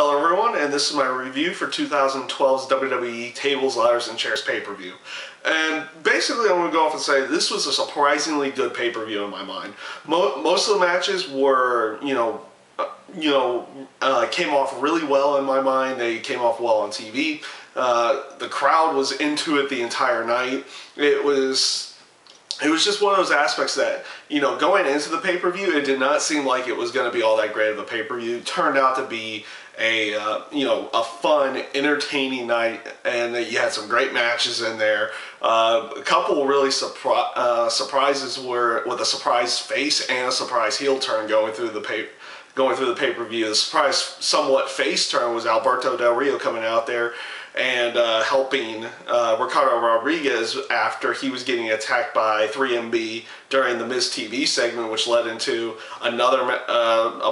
Hello everyone, and this is my review for 2012's WWE Tables, Ladders, and Chairs pay-per-view. And basically I'm going to go off and say this was a surprisingly good pay-per-view in my mind. Most of the matches were, came off really well in my mind. They came off well on TV. The crowd was into it the entire night. It was just one of those aspects that, going into the pay-per-view, it did not seem like it was going to be all that great of a pay-per-view. It turned out to be a fun, entertaining night, and you had some great matches in there. A couple really surprises were with a surprise face and a surprise heel turn going through the pay-per-view. The surprise somewhat face turn was Alberto Del Rio coming out there and helping Ricardo Rodriguez after he was getting attacked by 3MB during the Miz TV segment, which led into a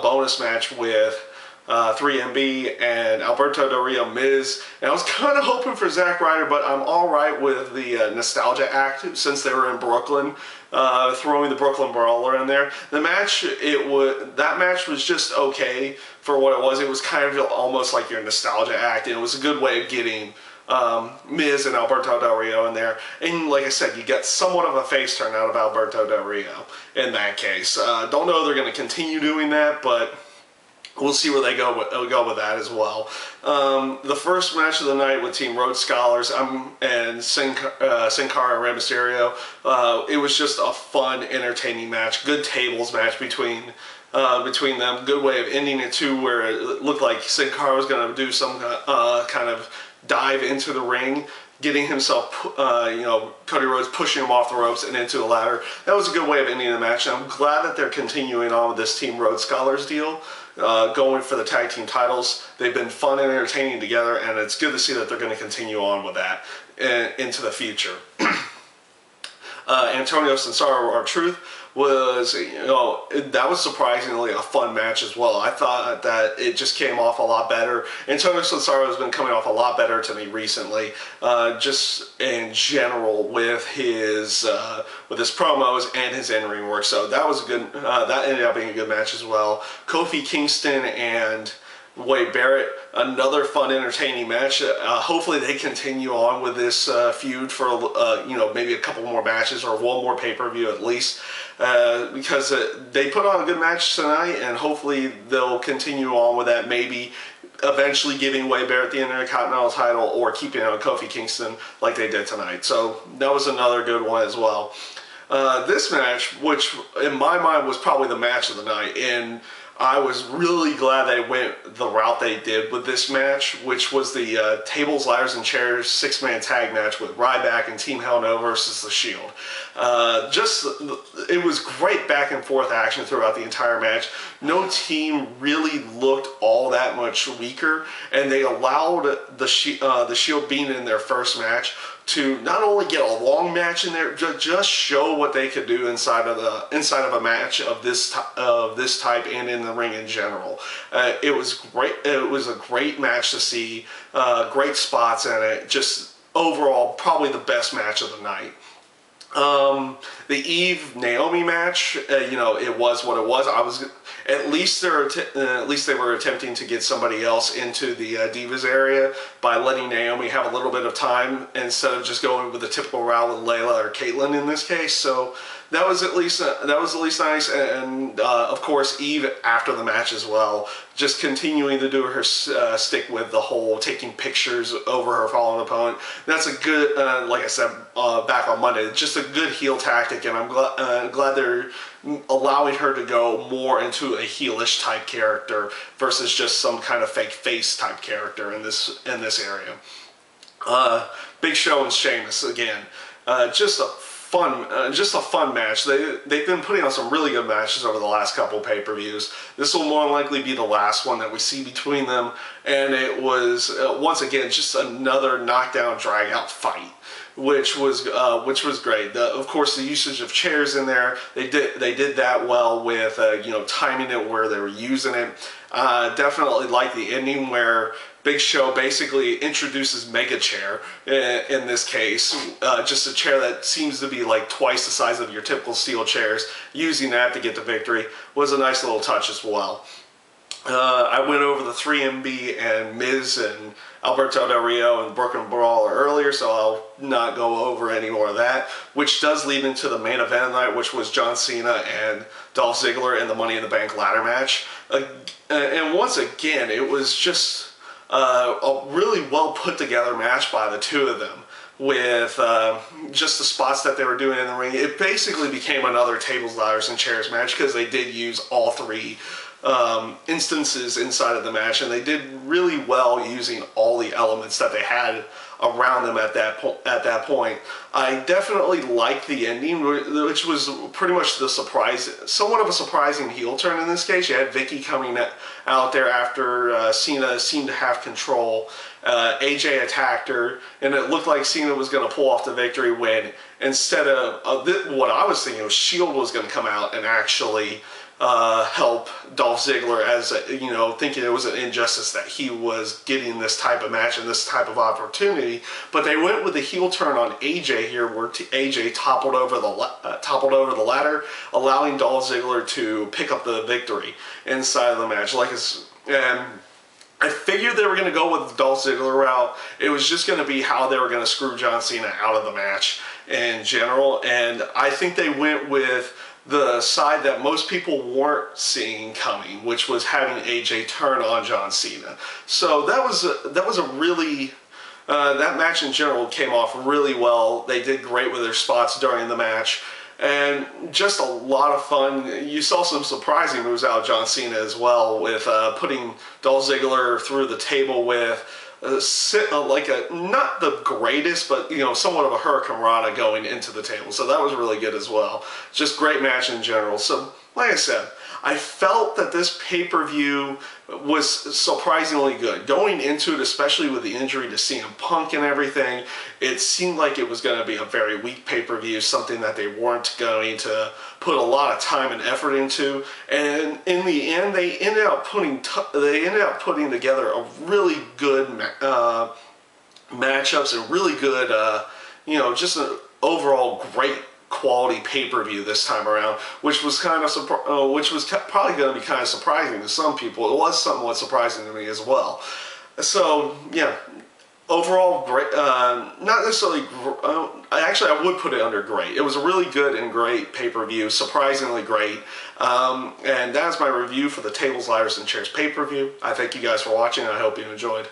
bonus match with 3MB and Alberto Del Rio Miz. And I was kind of hoping for Zack Ryder, but I'm alright with the Nostalgia Act since they were in Brooklyn, throwing the Brooklyn Brawler in there. That match was just okay for what it was. It was kind of almost like your Nostalgia Act, and it was a good way of getting Miz and Alberto Del Rio in there. And like I said, you get somewhat of a face turn out of Alberto Del Rio in that case. Don't know if they're going to continue doing that, but we'll see where they go with that as well. The first match of the night with Team Rhodes Scholars and Sin Cara and Rey Mysterio, it was just a fun, entertaining match. Good tables match between them. Good way of ending it too, where it looked like Sin Cara was going to do some kind of dive into the ring, getting himself, Cody Rhodes pushing him off the ropes and into the ladder. That was a good way of ending the match, and I'm glad that they're continuing on with this Team Rhodes Scholars deal, going for the tag team titles. They've been fun and entertaining together, and it's good to see that they're going to continue on with that into the future. Antonio Cesaro, R-Truth, was, that was surprisingly a fun match as well. I thought that it just came off a lot better. Antonio Cesaro has been coming off a lot better to me recently, just in general with his promos and his in-ring work. So that was a good. That ended up being a good match as well. Kofi, Kingston, and Barrett, another fun, entertaining match. Hopefully they continue on with this feud for maybe a couple more matches or one more pay-per-view at least, because they put on a good match tonight, and hopefully they'll continue on with that, maybe eventually giving Wade Barrett the Intercontinental title or keeping it on Kofi Kingston like they did tonight. So that was another good one as well. This match, which in my mind was probably the match of the night, and I was really glad they went the route they did with this match, which was the Tables, Ladders, and Chairs 6-man tag match with Ryback and Team Hell No versus The Shield. It was great back and forth action throughout the entire match. No team really looked all that much weaker, and they allowed the Shield being in their first match to not only get a long match in there, just show what they could do inside of a match of this type and in the ring in general. It was great. It was a great match to see. Great spots in it. Just overall, probably the best match of the night. The Eve Naomi match, it was what it was. At least they were attempting to get somebody else into the Divas area by letting Naomi have a little bit of time instead of just going with the typical route with Layla or Caitlyn in this case. So that was at least nice, and of course Eve after the match as well, just continuing to do her stick with the whole taking pictures over her fallen opponent. That's a good, like I said back on Monday, just a good heel tactic, and I'm glad they're allowing her to go more into a heelish type character versus just some kind of fake face type character in this area. Big Show and Sheamus again, just a fun match. They've been putting on some really good matches over the last couple pay-per-views. This will more likely be the last one that we see between them, and it was once again just another knockdown, drag-out fight, which was great. Of course, the usage of chairs in there, they did that well with timing it where they were using it. Definitely like the ending where Big Show basically introduces Mega Chair in this case, just a chair that seems to be like twice the size of your typical steel chairs. Using that to get the victory was a nice little touch as well. I went over the 3MB and Miz and Alberto Del Rio and Brooklyn Brawler earlier, so I'll not go over any more of that, which does lead into the main event of the night, which was John Cena and Dolph Ziggler in the Money in the Bank ladder match. And once again, it was just a really well put together match by the two of them, with just the spots that they were doing in the ring. It basically became another tables, ladders, and chairs match, because they did use all three instances inside of the match, and they did really well using all the elements that they had around them at that point. I definitely liked the ending, which was pretty much the surprise, somewhat of a surprising heel turn in this case. You had Vicky coming out there after Cena seemed to have control. AJ attacked her, and it looked like Cena was going to pull off the victory, when instead of what I was thinking, Shield was going to come out and actually help Dolph Ziggler, as you know, thinking it was an injustice that he was getting this type of match and this type of opportunity. But they went with the heel turn on AJ here, where AJ toppled over the ladder, allowing Dolph Ziggler to pick up the victory inside of the match. And I figured they were going to go with the Dolph Ziggler route. It was just going to be how they were going to screw John Cena out of the match in general, and I think they went with the side that most people weren't seeing coming, which was having AJ turn on John Cena. So that was a really that match in general came off really well. They did great with their spots during the match, and just a lot of fun. You saw some surprising moves out of John Cena as well, with putting Dolph Ziggler through the table with not the greatest, but you know, somewhat of a Hurricane Rana going into the table. So that was really good as well. Just great match in general. So like I said, I felt that this pay-per-view was surprisingly good. Going into it, especially with the injury to CM Punk and everything, it seemed like it was going to be a very weak pay-per-view, something that they weren't going to put a lot of time and effort into. And in the end, they ended up putting together a really good matchups and really good, you know, just an overall great quality pay-per-view this time around, which was probably going to be kind of surprising to some people. It was somewhat surprising to me as well. So yeah, overall great. Not necessarily. Actually, I would put it under great. It was a really good and great pay-per-view, surprisingly great. And that's my review for the Tables, Ladders, and Chairs pay-per-view. I thank you guys for watching, and I hope you enjoyed.